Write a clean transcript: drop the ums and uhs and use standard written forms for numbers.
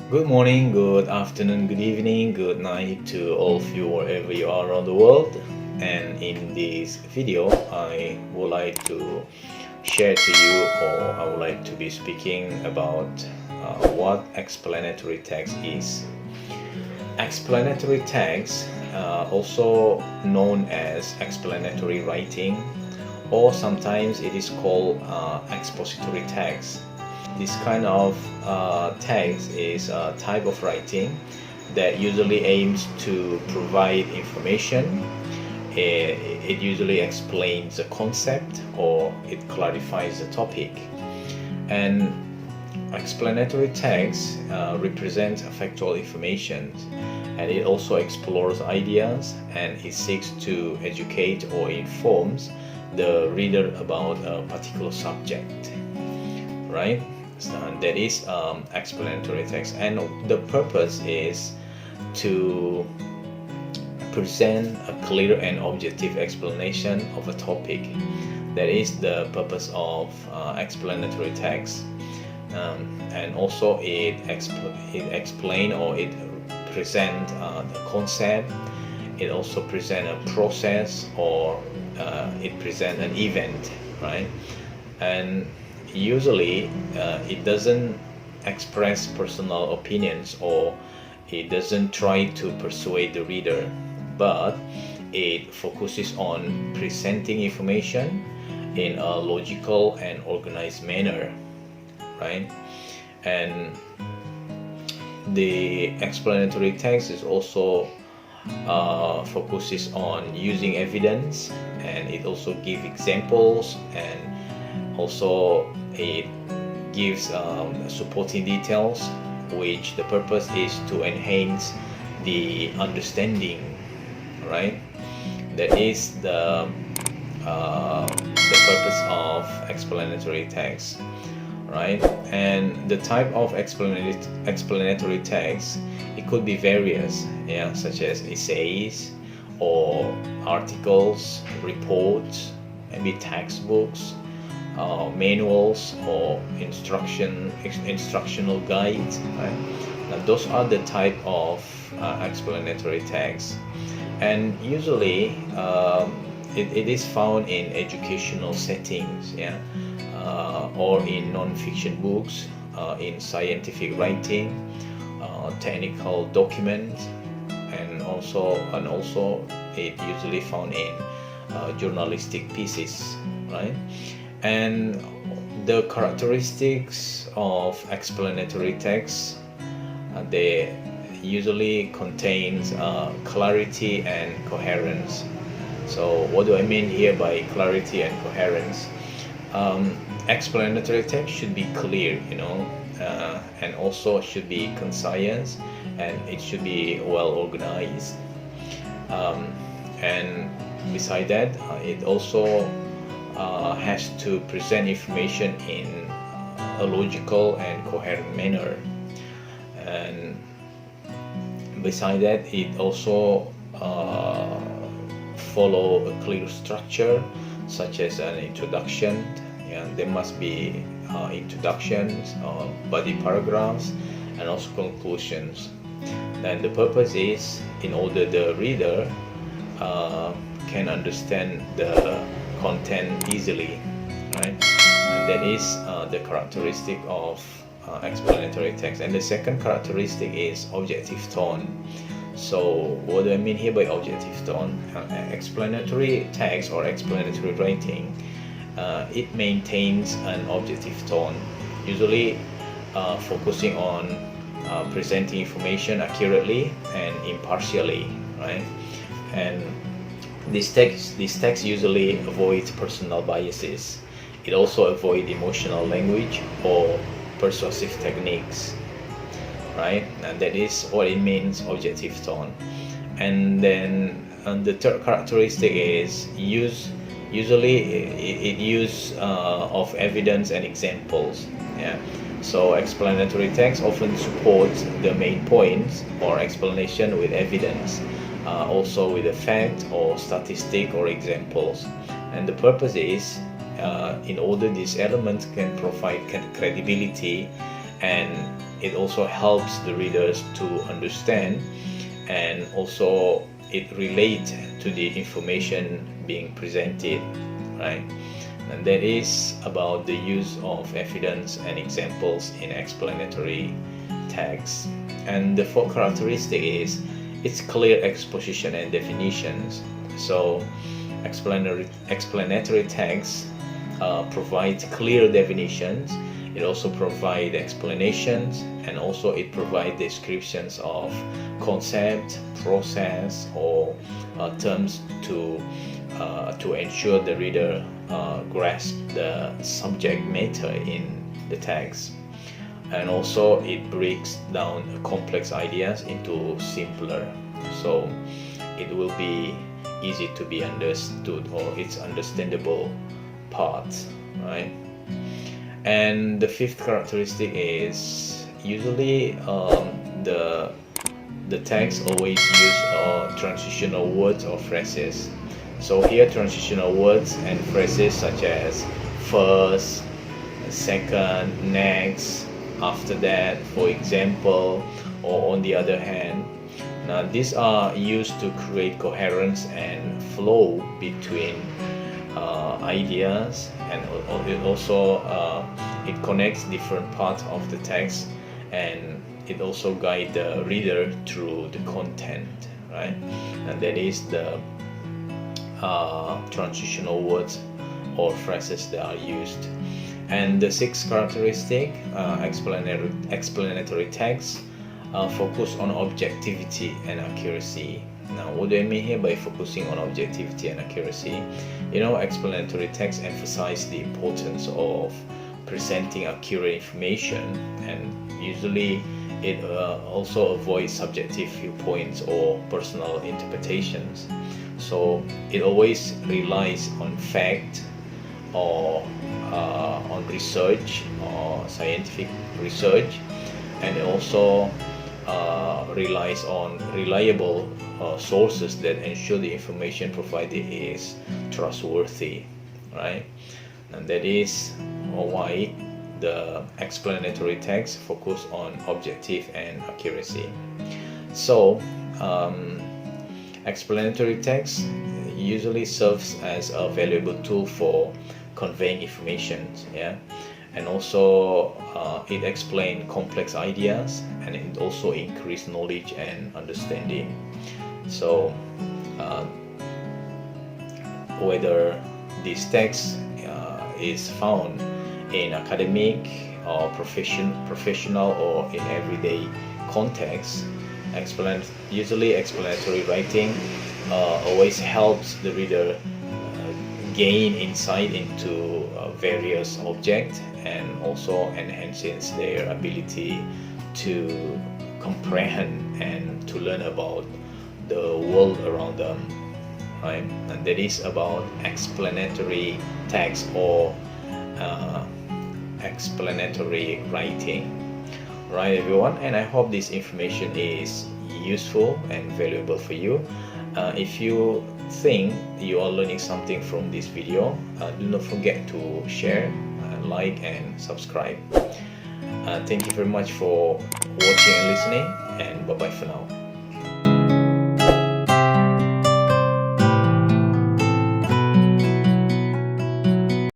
Good morning, good afternoon, good evening, good night to all of you wherever you are around the world. And in this video, I would like to share to you, or I would like to be speaking about what explanatory text is. Explanatory text, also known as explanatory writing, or sometimes it is called expository text. This kind of text is a type of writing that usually aims to provide information. It usually explains a concept or it clarifies a topic. And explanatory text represents factual information, and it also explores ideas, and it seeks to educate or informs the reader about a particular subject, right? So that is explanatory text, and the purpose is to present a clear and objective explanation of a topic. That is the purpose of explanatory text. And also it explain or it present the concept. It also present a process, or it present an event, right? And usually it doesn't express personal opinions, or it doesn't try to persuade the reader, but it focuses on presenting information in a logical and organized manner, right? And the explanatory text is also focuses on using evidence, and it also gives examples, and also it gives supporting details, which the purpose is to enhance the understanding, right? That is the purpose of explanatory text, right? And the type of explanatory text, it could be various, yeah, such as essays or articles, reports, maybe textbooks, manuals, or instructional guides, right? Now, those are the type of explanatory text, and usually it is found in educational settings, yeah, or in non-fiction books, in scientific writing, technical documents, and also it usually found in journalistic pieces, right? And the characteristics of explanatory text, they usually contains clarity and coherence. So what do I mean here by clarity and coherence? Explanatory text should be clear, and also should be concise, and it should be well organized. And beside that, it also has to present information in a logical and coherent manner. And beside that, it also follow a clear structure, such as an introduction. Yeah, there must be introductions, body paragraphs, and also conclusions. And the purpose is in order the reader can understand the content easily, right? And that is the characteristic of explanatory text. And the second characteristic is objective tone. So what do I mean here by objective tone? Explanatory text or explanatory writing, it maintains an objective tone, usually focusing on presenting information accurately and impartially, right? And this text usually avoids personal biases. It also avoids emotional language or persuasive techniques, right? And that is what it means, objective tone. And then the third characteristic is usually it use of evidence and examples. Yeah. So explanatory text often supports the main points or explanation with evidence, also with a fact or statistic or examples. And the purpose is in order these elements can provide credibility, and it also helps the readers to understand, and also it relates to the information being presented, right? And that is about the use of evidence and examples in explanatory text. And the fourth characteristic is its clear exposition and definitions. So explanatory text provides clear definitions. It also provides explanations, and also it provides descriptions of concept, process, or terms to ensure the reader grasp the subject matter in the text. And also it breaks down complex ideas into simpler, so it will be easy to be understood, or it's understandable parts, right? And the fifth characteristic is usually the text always use transitional words or phrases. So here transitional words and phrases such as first, second, next, after that, for example, or on the other hand. Now these are used to create coherence and flow between ideas, and it also it connects different parts of the text, and it also guides the reader through the content, right? And that is the transitional words or phrases that are used. And the sixth characteristic, explanatory text focus on objectivity and accuracy. Now, what do I mean here by focusing on objectivity and accuracy? Explanatory text emphasize the importance of presenting accurate information, and usually it also avoids subjective viewpoints or personal interpretations. So it always relies on fact, or on research or scientific research, and it also relies on reliable sources that ensure the information provided is trustworthy, right? And that is why the explanatory text focus on objective and accuracy. So explanatory text usually serves as a valuable tool for conveying information, and also it explains complex ideas, and it also increase knowledge and understanding. So whether this text is found in academic or professional or in everyday context, usually explanatory writing always helps the reader gain insight into various objects, and also enhances their ability to comprehend and to learn about the world around them, right? And that is about explanatory text or explanatory writing, right, everyone? And I hope this information is useful and valuable for you. If you think you are learning something from this video, do not forget to share, like, and subscribe. Thank you very much for watching and listening, and bye bye for now.